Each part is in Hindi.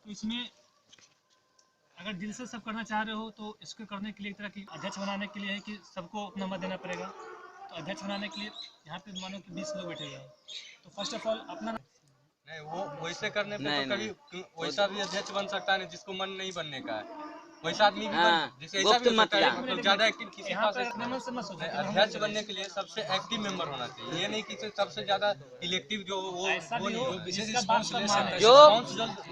तो इसमें अगर दिल से सब करना चाह रहे हो तो इसको करने के लिए एक तरह की अध्यक्ष बनाने के लिए है कि सबको अपना मत देना पड़ेगा। तो अध्यक्ष बनाने के लिए यहाँ पे मानो कि 20 लोग बैठे हैं, तो फर्स्ट ऑफ ऑल अपना नहीं, वो वैसे करने पे तो कभी वैसा भी अध्यक्ष बन सकता है जिसको मन नहीं बनने का है, वैसा आदमी भी जैसे ऐसा भी हो सकता है, मतलब ज्यादा एक्टिव किसी के पास। अध्यक्ष बनने के लिए सबसे एक्टिव मेंबर होना चाहिए, ये नहीं कि सबसे ज्यादा इलेक्टिव जो वो नहीं, जो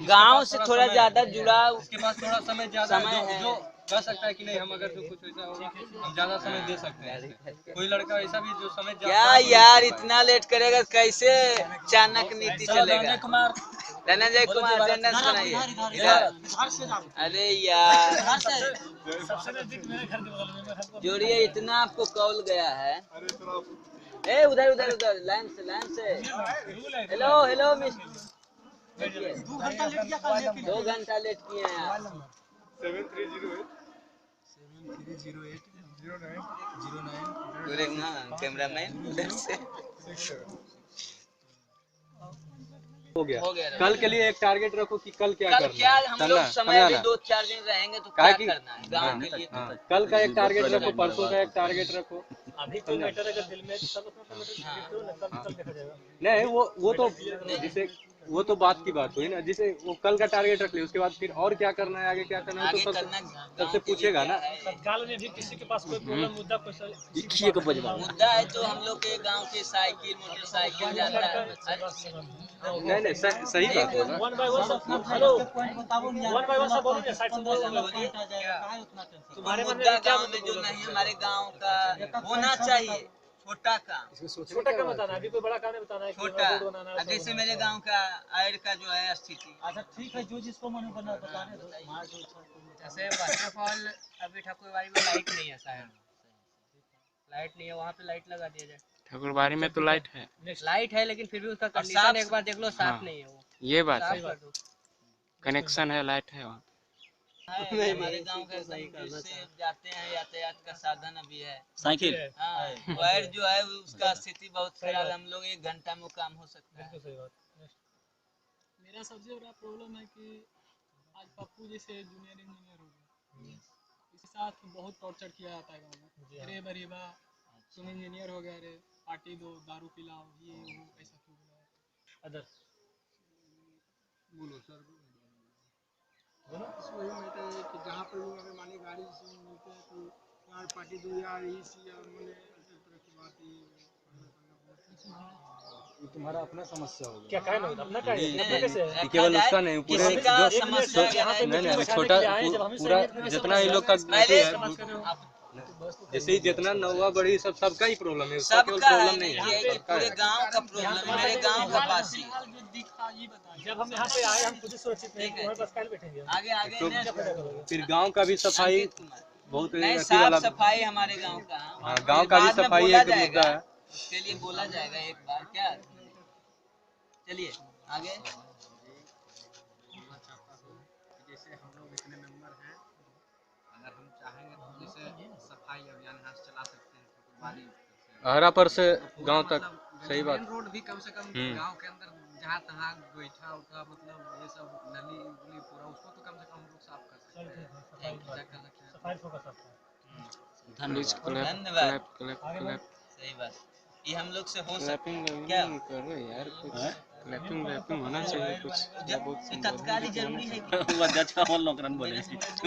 गांव से थोड़ा ज्यादा जुड़ा, उसके पास थोड़ा समय ज्यादा है, जो कह सकता है कि नहीं हम अगर जो कुछ ऐसा होगा हम ज्यादा समय दे सकते हैं। कोई लड़का ऐसा भी जो समय क्या यार इतना लेट करेगा, कैसे चाणक्य नीति चलेगा। धनंजय कुमार अटेंडेंस बनाइए। अरे यार जोड़िए, इतना आपको कॉल गया है। ए उधर उधर उधर लाइन से। हेलो हेलो मिस, 2 घंटा लेट किए हैं यार। 73080909 कैमरामैन उधर से हो गया। कल के लिए एक टारगेट रखो कि कल क्या करना है। क्या हम लोग समय भी 2-4 दिन रहेंगे तो क्या करना है गांव के लिए। कल का एक टारगेट रखो, परसों का एक टारगेट रखो। अभी कोई मैटर अगर दिल में सब अपना देखा जाएगा। नहीं वो तो जैसे वो तो बात की बात हुई ना, जिसे वो कल का टारगेट रख लिया, उसके बाद फिर और क्या करना है, आगे क्या करना है तो सबसे पूछेगा ना। तत्काल में भी किसी के पास कोई प्रॉब्लम मुद्दा मुद्दा है तो हम लोग के गांव के साइकिल मोटरसाइकिल जाता है। नहीं सही बात है ना। वन बाय वन सब बोलो, साइड से बोलो। तुम्हारे मुद्दा गांव में जो नहीं हमारे गांव का होना चाहिए, छोटा काम बताना, अभी कोई बड़ा काम नहीं बताना है। छोटा जैसे मेरे गांव का आयर का जो है स्थिति। अच्छा ठीक है, जो जिसको मन बना बताने दो। जैसे फर्स्ट ऑफ ऑल अभी ठाकुरबाड़ी में लाइट नहीं है, शायद लाइट नहीं है, वहाँ पे लाइट लगा दिया जाए। ठाकुरबाड़ी में तो लाइट है लेकिन फिर भी उसका कंडीशन एक बार देख लो, साफ नहीं है वो। ये बात है, कनेक्शन है, लाइट है वहाँ। हमारे गांव का जिससे जाते हैं यातायात का साधन अभी है साइकिल। हाँ, वायर जो है उसका स्थिति बहुत खराब है। हम लोग 1 घंटा में काम हो सकता है। मेरा सबसे बड़ा प्रॉब्लम है कि आज पप्पू जैसे जूनियर इंजीनियर हो गए, इसके साथ बहुत टॉर्चर किया जाता है गाँव में। अरे बरीबा तुम इंजीनियर हो गया, अरे पार्टी दो, दारू पिलाओ, ये वो, ऐसा क्यों बुलाओ। अदर बोलो सर, वही मैटर है कि जहाँ पर लोग अगर माने गाड़ी से मिलते हैं तो यार पार्टी दो यार, इसी यार मैंने अलग तरह की बात ये तुम्हारा अपना समस्या होगा। क्या कहना अपना कैसे केवल उसका नहीं, पूरे जो छोटा पूरा जितना ही लोग का जैसे ही जितना नौवा बड़ी सबका ही प्रॉब्लम है, उसका केवल प्रॉब्लम नहीं है, पूरे गांव का प्रॉब्लम है। मेरे गांव का पासी जब हम यहाँ पे आए हम खुद सुरक्षित नहीं, हमारे पास कल बैठेंगे आगे तो फिर गांव का भी सफाई बहुत साफ सफाई हमारे गांव का। हाँ, गांव का भी सफाई एक मुद्दा है, उसके लिए बोला जाएगा एक बार। क्या चलिए आगे। जैसे हम लोग इतने मेंबर हैं, अगर हम चाहेंगे तो जैसे सफाई अभियान यहाँ से चला सकते हैं। हरा पर से गांव तक। सही बात। रोड भी कम से कम गांव के अंदर जहाँ तहाँ गोईठा उठा मतलब ये सब नली उली पूरा उसको तो कम से कम हम लोग साफ कर सकते हैं। सही बात, ये हम लोग से हो सकता है। क्या करो यार, कुछ क्लैपिंग होना चाहिए कुछ। तत्काल जरूरी है। अध्यक्ष का बोल नौकरन बोले।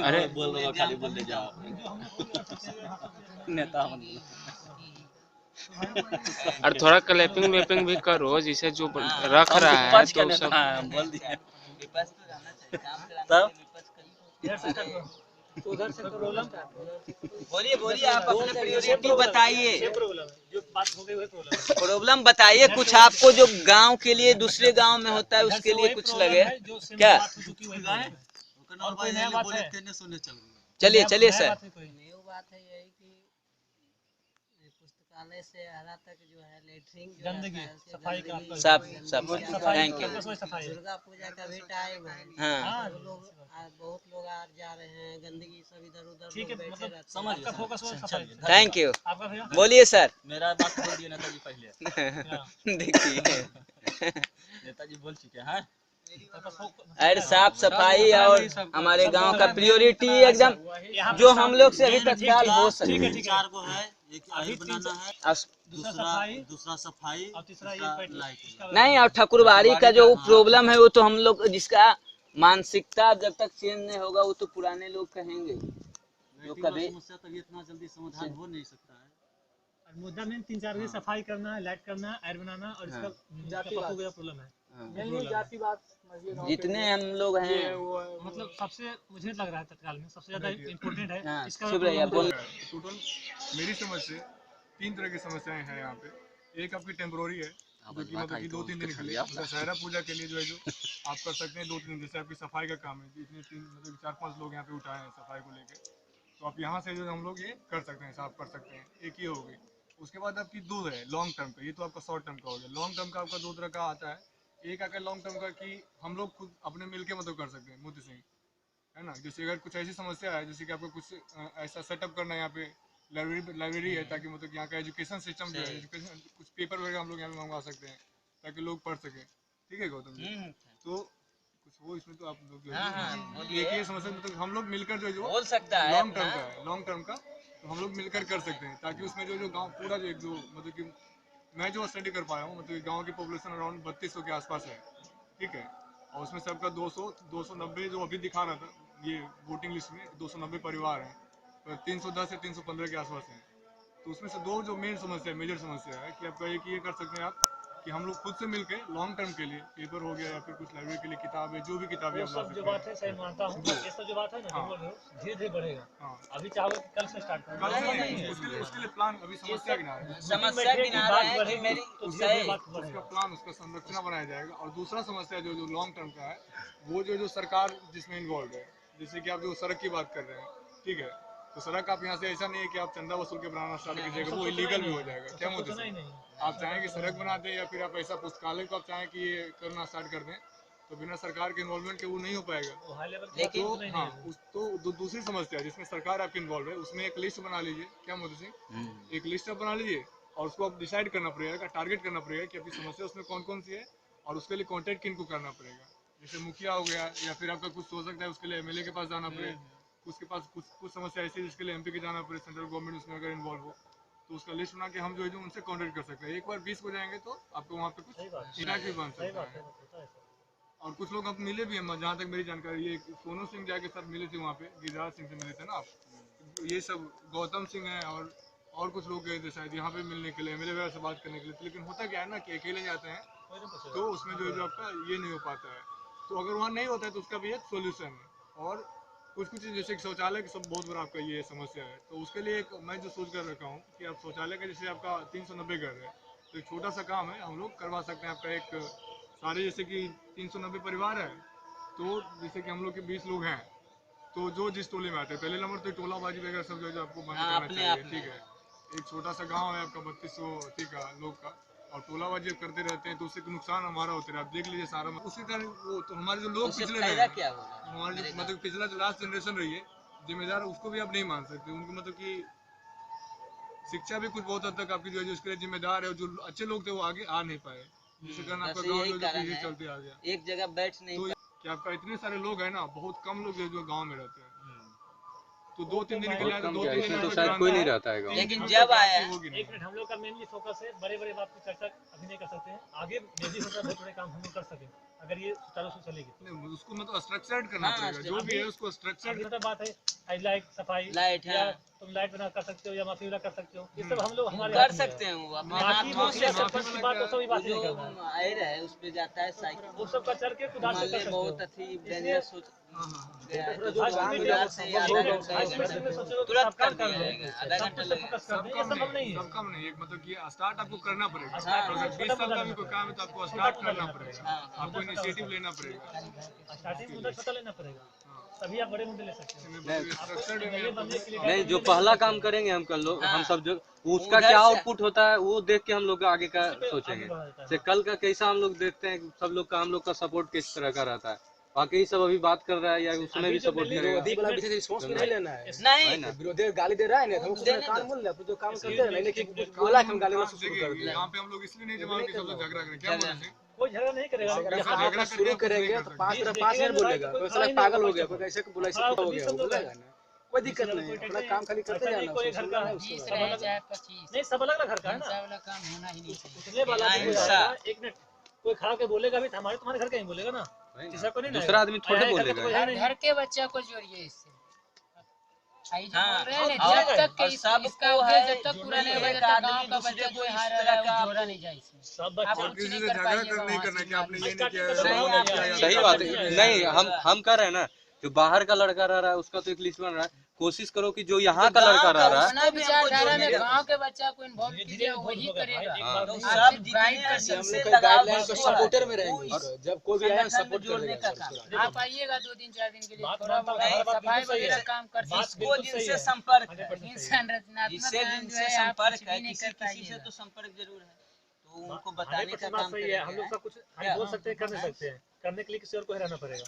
अरे बोल दो, खाली बोल दे जाओ। नेता और थोड़ा क्लैपिंग भी करो, जिसे जो रख रहा है तो सब बोल दिया। विपक्ष तो रहना चाहिए, काम कराना चाहिए। उधर से प्रॉब्लम बोलिए आप अपने प्रायोरिटी बताइए, जो बात हो गई वही प्रॉब्लम बताइए कुछ आपको जो गांव के लिए दूसरे गांव में होता है उसके लिए कुछ लगे क्या। चलिए सर। न्यू बात है यही कि पुस्तकालय से हरा तक जो है लेटरिंग गंदगी सफाई का सब थैंक यू। दुर्गा पूजा का भी टाइम है। हाँ लोग बहुत लोग आ जा रहे हैं, गंदगी सब इधर उधर ठीक है, मतलब समझ का फोकस हो सफाई। Thank you. आपका भैया बोलिए सर। मेरा बात बोल दिया नेताजी पहले। देखिए नेताजी बोल चुके हैं। अरे साफ सफाई और हमारे गांव का प्रायोरिटी एकदम जो हम लोग से अभी तत्काल हो सके। 4 को है, एक आयल बनाना है, दूसरा सफाई और तीसरा ये लाइट। नहीं, और ठकुरबाड़ी का जो प्रॉब्लम है वो तो हम लोग जिसका मानसिकता जब तक चेंज नहीं होगा वो तो पुराने लोग कहेंगे जो कभी समस्या तभी इतना जल्दी समाधान हो नहीं सकता है। मुद्दा में 3-4 की सफाई करना है, लाइट करना है, एयर बनाना और इसका जाति प्रॉब्लम है। मेनली जाति बात जितने हम लोग हैं मतलब सबसे मुझे लग रहा है तत्काल में सबसे ज्यादा इम्पोर्टेंट है हाँ, इसका। शुभ रहिए, बोल। टोटल मेरी समझ से 3 तरह की समस्याएं हैं यहाँ पे। एक आपकी टेम्पोररी है जो कि मतलब कि 2-3 दिन के लिए दशहरा पूजा के लिए जो है जो आप कर सकते हैं 2-3 दिन। जैसे आपकी सफाई का काम है, इतने 3 मतलब 4-5 लोग यहाँ पे उठाए हैं सफाई को लेके, तो आप यहाँ से जो हम लोग ये कर सकते हैं, साफ कर सकते हैं। एक ये हो गई। उसके बाद आपकी 2 है लॉन्ग टर्म का, ये तो आपका शॉर्ट टर्म का हो गया। लॉन्ग टर्म का आपका 2 तरह का आता है। एक आकर लॉन्ग टर्म का कि हम लोग खुद अपने मिल के मतलब कर सकते हैं मोदी सिंह, है ना। जैसे अगर कुछ ऐसी समस्या है जैसे कि आपको कुछ ऐसा सेटअप करना है, यहाँ पे लाइब्रेरी है ताकि मतलब यहाँ का एजुकेशन सिस्टम जो है, एजुकेशन कुछ पेपर वगैरह हम लोग यहाँ पे मंगवा सकते हैं ताकि लोग पढ़ सकें। ठीक है गौतम जी, तो कुछ हो इसमें तो आप लोग जो है एक ही समस्या मतलब हम लोग मिलकर जो बोल सकता है लॉन्ग टर्म का है, लॉन्ग टर्म का तो हम लोग मिलकर कर सकते हैं ताकि उसमें जो गाँव पूरा जो एक जो मतलब कि मैं जो स्टडी कर पाया हूँ मतलब गांव की पॉपुलेशन अराउंड 3200 के आसपास है। ठीक है, और उसमें से आपका 290 जो अभी दिखा रहा था ये वोटिंग लिस्ट में 290 परिवार हैं, तो 310 से 315 के आसपास हैं। तो उसमें से 2 जो मेजर समस्या है कि आपका एक ये कर सकते हैं आप कि हम लोग खुद से मिलके लॉन्ग टर्म के लिए पेपर हो गया या फिर कुछ लाइब्रेरी के लिए किताब है, जो भी किताबें आप ला सकते हैं। जो बात है सही मानता हूँ, ये सब जो बात है ना धीरे धीरे बढ़ेगा। अभी चाहो कि कल से स्टार्ट करो, उसके लिए प्लान अभी समस्या किनारे समस्या किनारा है कि मेरी उसका प्लान उसका संरचना बनाया जाएगा। और दूसरा समस्या जो लॉन्ग टर्म का है वो जो सरकार जिसमें इन्वॉल्व है, जैसे कि आप जो सड़क की बात कर रहे हैं, ठीक है, तो सड़क आप यहाँ से ऐसा नहीं है कि आप चंदा वसूल के बनाना स्टार्ट कीजिएगा, वो इलीगल भी हो जाएगा। क्या मोदी सिंह, आप चाहें कि सड़क बना दें या फिर आप ऐसा पुस्तकालय को आप चाहें कि ये करना स्टार्ट कर दें तो बिना सरकार के इन्वॉल्वमेंट के वो नहीं हो पाएगा। लेकिन हाँ, तो दूसरी समस्या जिसमें सरकार आपकी इन्वॉल्व है उसमें एक लिस्ट बना लीजिए। क्या मोदी सिंह, एक लिस्ट आप बना लीजिए और उसको आप डिसाइड करना पड़ेगा, टारगेट करना पड़ेगा कि आपकी समस्या उसमें कौन कौन सी है और उसके लिए कॉन्टेक्ट किन को करना पड़ेगा। जैसे मुखिया हो गया या फिर आपका कुछ हो सकता है उसके लिए एमएलए के पास जाना पड़े, उसके पास कुछ समस्या ऐसी है जिसके लिए एमपी के जाना पड़े, सेंट्रल गवर्नमेंट उसमें अगर इन्वॉल्व हो तो उसका लिस्ट बना के हम जो है जो उनसे कॉन्टेक्ट कर सकते हैं। एक बार 20 हो जाएंगे तो आपको वहाँ पे कुछ इलाज भी बन सकता है। और कुछ लोग अब मिले भी हैं, जहाँ तक मेरी जानकारी है सोनू सिंह जाके सब मिले थे वहाँ पे, गिरिराज सिंह से मिले थे ना आप, ये सब गौतम सिंह हैं और कुछ लोग गए थे शायद यहाँ पे मिलने के लिए, एमएलए वगैरह से बात करने के लिए। लेकिन होता क्या है ना कि अकेले जाते हैं तो उसमें जो आपका ये नहीं हो पाता है। तो अगर वहाँ नहीं होता है तो उसका भी एक सोल्यूशन है। और कुछ जैसे कि शौचालय की सब बहुत बड़ा आपका ये समस्या है, तो उसके लिए एक मैं जो सोच कर रखा हूँ कि आप शौचालय का जैसे आपका 390 घर है तो एक छोटा सा काम है, हम लोग करवा सकते हैं। आपका एक सारे जैसे कि 390 परिवार है तो जैसे कि हम लोग के 20 लोग हैं तो जो जिस टोले में आते हैं पहले नंबर तो टोलाबाजी वगैरह सब जो आपको बंद करना चाहिए। ठीक है, एक छोटा सा गाँव है आपका 3200 ठीक है लोग का, और टोलाबाजी करते रहते हैं तो उससे नुकसान हमारा होता है। आप देख लीजिए सारा उसी तरह वो तो हमारे जो लोग पिछले रहे हैं, हमारे जो मतलब पिछला जो लास्ट जनरेशन रही है जिम्मेदार, उसको भी आप नहीं मान सकते। उनको मतलब कि शिक्षा भी कुछ बहुत हद तक आपकी जो है उसके लिए जिम्मेदार है। जो अच्छे लोग थे वो आगे आ नहीं पाए, जिसके कारण आपका गाँव जो चलते आ गया, एक जगह बैठ नहीं तो कि आपका इतने सारे लोग हैं ना, बहुत कम लोग जो गाँव में रहते हैं, तो 2-3 दिन के लिए तो 2-3 दिन तो शायद कोई नहीं रहता है गाँव। लेकिन जब आया एक मिनट, हम लोग का मेनली फोकस है बड़े बड़े बात की चर्चा अभी नहीं कर सकते हैं, आगे मेनली होता है बहुत बड़े काम हम लोग कर सकें अगर ये सुचारू से चलेगी। उसको मतलब स्ट्रक्चर्ड करना पड़ेगा, जो भी है उसको स्ट्रक्चर्ड। बात है लाइट सफाई, लाइट है, तुम लाइट बना कर सकते हो या माफी वाला कर सकते हो, ये सब हम लोग हमारे कर सकते हैं। वो अपने हाथों से सरपंच की बात तो सभी बात नहीं करना है, आए रहे उस पे जाता है साइकिल, वो सब का चल के खुदा से कर सकते हो। बहुत अच्छी डेंजरस सोच सबका नहीं, एक मतलब कि स्टार्ट आपको करना पड़ेगा। अगर 20 साल का भी कोई काम है तो आपको स्टार्ट करना पड़ेगा, आपको इनिशिएटिव लेना पड़ेगा, स्टार्टिंग मुद्दा छोटा लेना पड़ेगा, तभी आप बड़े मुद्दे ले सकते हैं। नहीं, जो पहला काम करेंगे हम सब जो उसका क्या आउटपुट होता है वो देख के हम लोग आगे का सोचेंगे। जैसे कल का कैसा हम लोग देखते हैं, सब लोग का हम लोग का सपोर्ट किस तरह का रहता है, बाकी सब अभी बात कर रहा है या उसमें भी सपोर्ट करेगा। नहीं विरोधी गाली दे रहा है ना, काम बोल रहा है, जो काम करते हैं ना, बोला हम गाली में यहाँ पे हम लोग इसलिए नहीं जमा कि सब लोग झगड़ा करें। क्या बोल रहे हैं कोई झगड़ा नहीं करेगा। झगड़ा शुरू करेंगे तो 5 मिनट बोलेगा, कोई साला पागल हो गया, कोई कैसे बोला ऐसे हो गया, बोलेगा ना, कोई दिक्कत नहीं, अपना काम खाली करते जाना। कोई घर का है नहीं, सब अलग अलग घर का है ना, काम होना ही नहीं चाहिए। उतने वाला भी हो जाएगा। एक मिनट, कोई खड़ा के बोलेगा भी हमारे तुम्हारे घर का ही बोलेगा ना, तीसरा को नहीं, दूसरा आदमी थोड़े बोलेगा। घर के बच्चा को जोड़िए इससे। हाँ, जब तक और इसका सबको उद्देश्य है जब तक पूरा नहीं जो होगा एक तब तक आदमी गाँव का दूसरे बच्चा को जो इस हार तरह रहा है का वो जोड़ा नहीं जाए इसमें। सब आप बच्चे कुछ किसी नहीं से कर झगड़ा पाइएगा नहीं वहाँ करना से कि आपने ये नहीं निकाल किया, सही बात है। नहीं, हम कह रहे हैं ना, जो बाहर का लड़का रह रहा है उसका तो एक लिस्ट बन रहा है, कोशिश करो कि जो यहाँ का लड़का रह रहा है अपना विचारधारा में गाँव के बच्चा को इन्वॉल्व कीजिए, वही करेगा। तो सब जितने सबसे लगाव सपोर्टर में रहेंगे, जब कोई भी आया सपोर्ट जोड़ने का काम। आप आइएगा 2 दिन 4 दिन के लिए, थोड़ा बहुत सफाई वगैरह काम कर जिसको जिनसे संपर्क है, इंसान रचनात्मक जिससे काम जो जिनसे है आप संपर्क कुछ है, भी नहीं किसी कर किसी से पाइएगा। तो संपर्क जरूर है, तो उनको बताने का काम सही है। हम लोग करेंगे। सब कुछ हम बोल सकते हैं, कर नहीं सकते हैं, करने के लिए किसी और को रहना पड़ेगा।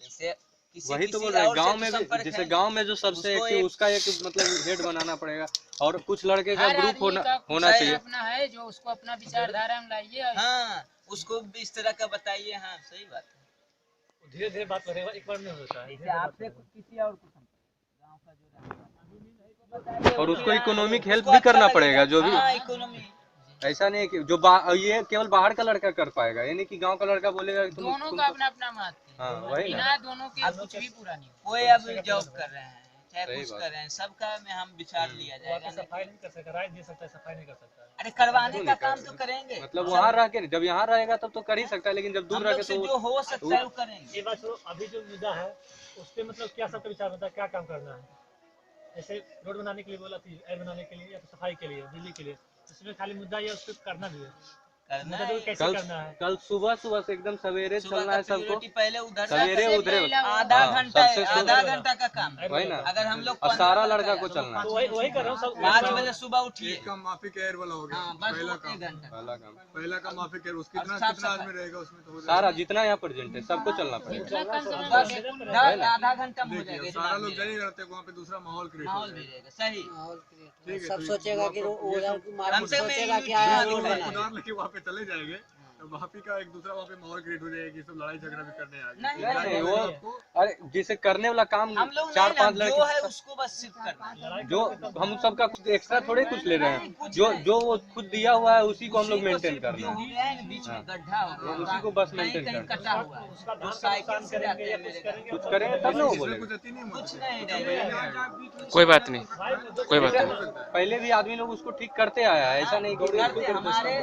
जैसे किसी वही तो किसी बोल रहे हैं, और से गांव तो में भी संपर्क जैसे है। गांव में जो सबसे उसको एक्टिव उसका एक मतलब हेड बनाना पड़ेगा, और कुछ लड़के का हर ग्रुप आदमी होना का होना कुछ चाहिए। अपना है जो उसको अपना विचारधारा में लाइए और हाँ, उसको भी इस तरह का बताइए। हाँ, सही बात है। धीरे धीरे बात करेगा, एक बार नहीं होता है। जैसे आपसे किसी और को गाँव का जो रहता है, और उसको इकोनॉमिक हेल्प उसको भी अच्छा करना लगेगा। पड़ेगा, जो भी हाँ, इकोनॉमी। ऐसा नहीं है कि जो ये केवल बाहर का लड़का कर पाएगा, यानी कि गांव का लड़का बोलेगा कि दोनों का अपना अपना मत है। हाँ वही ना। बिना दोनों के कुछ भी पूरा नहीं होगा। कोई अब जॉब कर रहे हैं चाहे सही कुछ बात। कर रहे हैं, सबका में हम विचार लिया वहाँ पे जाएगा। सफाई नहीं कर सकता, राय दे सकता है, सफाई नहीं कर सकता है। अरे करवाने का काम तो करेंगे, मतलब वहाँ रह के, जब यहाँ रहेगा तब तो कर ही सकता है, लेकिन जब हम दूर रह लोग के से तो जो हो सकता है वो करेंगे। ये बात छोड़ो, अभी जो मुद्दा है उस पे मतलब क्या सबका विचार होता है, क्या काम करना है? जैसे रोड बनाने के लिए बोला थी, एयर बनाने के लिए या तो सफाई के लिए, बिजली के लिए, इसमें खाली मुद्दा ये उस पर करना भी है। करना मुद्दा तो है। कैसे कल करना है? कल सुबह से एकदम सवेरे सुबह चलना का है सबको, priority पहले उधर सवेरे सबसे उधरे पहला वो- आधा हाँ, घंटा सबसे आधा घंटा का काम है। वही ना। अगर हम लोग और सारा लड़का को चलना है। तो वही कर रहा हूँ सब। 5 बजे सुबह उठिए। एक काम माफी केयर वाला हो गया, हाँ, बस पहला वो काम, 1 घंटा। पहला काम पहला काम माफी केयर, उसकी और कितना साफ कितना सफाई। आदमी रहेगा उसमें तो हो सारा जितना यहाँ प्रेजेंट है सबको चलना पड़ेगा। इतना कम समय में बस बिल्कुल आधा घंटा में हो जाएगा। जाएगा। सारा लोग जाएगा रहते वहाँ पे दूसरा माहौल क्रिएट हो माहौल भी जाएगा। रहेगा। सही। ठीक है, सब तो सोचेगा कि वो यार कम से कम सोचेगा कि एक आया रोड रोड है। बना है। खुदार लेके वहाँ पे चले जाएंगे तो वहाँ पे का एक दूसरा वहाँ पे माहौल क्रिएट हो जाएगा कि सब लड़ाई झगड़ा भी करने आ नहीं, गए। नहीं वो, अरे जिसे करने वाला काम हम लोग 4-5 जो लड़के, है उसको बस सिर्फ करना है। जो हम सबका कुछ एक्स्ट्रा थोड़े कुछ ले रहे हैं, जो वो खुद दिया हुआ है उसी को हम लोग मेंटेन जो करना हो है। गया है ना, बीच में गड्ढा हो गया, उसी को बस कहीं मेंटेन कहीं करना कटा हुआ है, वो साइकिल से जाते हैं मेरे घर। कुछ करेंगे तब ना वो इसमें बोलेगा। कुछ अति नहीं कुछ होता। नहीं रहेगा। कोई बात नहीं, कोई बात नहीं। पहले भी आदमी लोग उसको ठीक करते आया है, ऐसा नहीं कि करते हमारे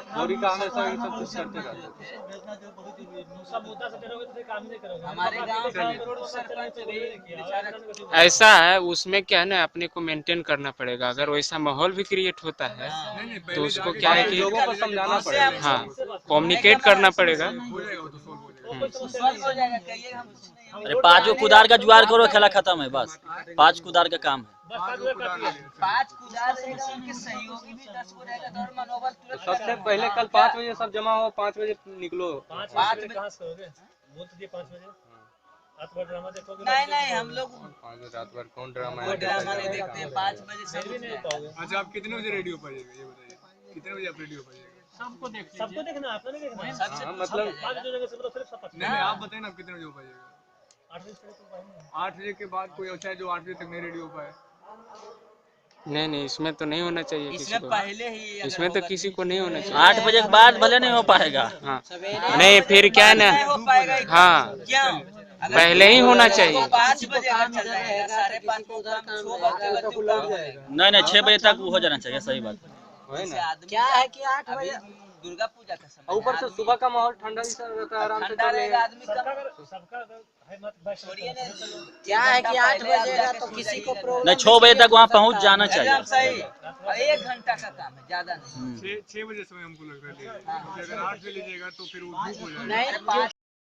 गौरी का हमेशा ये सब कुछ करते रहते हैं। सब मुद्दा से करोगे तो फिर काम ही नहीं करोगे। हमारे गांव का रोड पर सरपंच भी बेचारा ऐसा है, उसमें क्या है ना, अपने को मेंटेन करना पड़ेगा। अगर वैसा माहौल भी क्रिएट होता है तो उसको क्या है कि लोगों को समझाना पड़ेगा। हाँ, कम्युनिकेट करना पड़ेगा। हो जाएगा वो तो सॉल्व हो जाएगा। स्वस्थ हो जाएगा। कहिए हम कुछ नहीं। अरे 5 कुदार का जुगाड़ करो, खेला खत्म है। बस 5 कुदार का काम है। 5 कुदार रहेगा, उनके सहयोगी भी 10 को रहेगा तो और मनोबल तुरंत सबसे पहले कल 5 बजे सब जमा हो, 5 बजे निकलो। 5 बजे कहाँ से करोगे? बोल तो दिए 5 बजे। रात भर ड्रामा देखोगे? नहीं हम लोग 5 बजे रात भर कौन ड्रामा कोई ड्रामा नहीं देखते हैं। 5 बजे सब भी नहीं पाओगे। अच्छा, आप कितने बजे रेडी हो पाइएगा ये बताइए, कितने बजे आप रेडी हो पाइएगा? सबको देख सबको देखना है, आपको नहीं देखना है। सबसे हाँ, मतलब 5 बजे से मतलब सिर्फ 7 नहीं आप बताइए ना, आप कितने बजे हो पाइएगा? 8 बजे से तो भाई 8 बजे के बाद कोई अच्छा है जो 8 बजे तक नहीं रेडी हो पाए? नहीं, इसमें तो नहीं होना चाहिए किसी इसमें को। पहले ही अगर इसमें तो होगा किसी को नहीं होना चाहिए। 8 बजे के बाद भले नहीं हो पाएगा। हाँ, नहीं फिर क्या है ना, नहीं हो पाएगा। हाँ क्यों? पहले ही होना चाहिए। 5 बजे अगर चल जाएगा, 5:30 को काम 6 बजे तक लग जाएगा। नहीं 6 बजे तक वो हो जाना चाहिए। सही बात है। वही जैसे ना। आदमी क्या है कि 8 अभी बजे दुर्गा पूजा का समय ऊपर से सुबह का माहौल ठंडा ही सा रहता है, आराम से ठंडा रहेगा, आदमी सबका कम अगर भाई मत बस छोड़िए ना। क्या है कि 8 बजेगा तो किसी को प्रॉब्लम नहीं 6 बजे तक वहाँ पहुँच जाना एकदम चाहिए। सही। 1 घंटा का काम है, ज्यादा नहीं। 6 बजे समय हमको लग रहा है। अगर 8 बजे लीजिएगा तो फिर वो धूप हो जाएगा। नहीं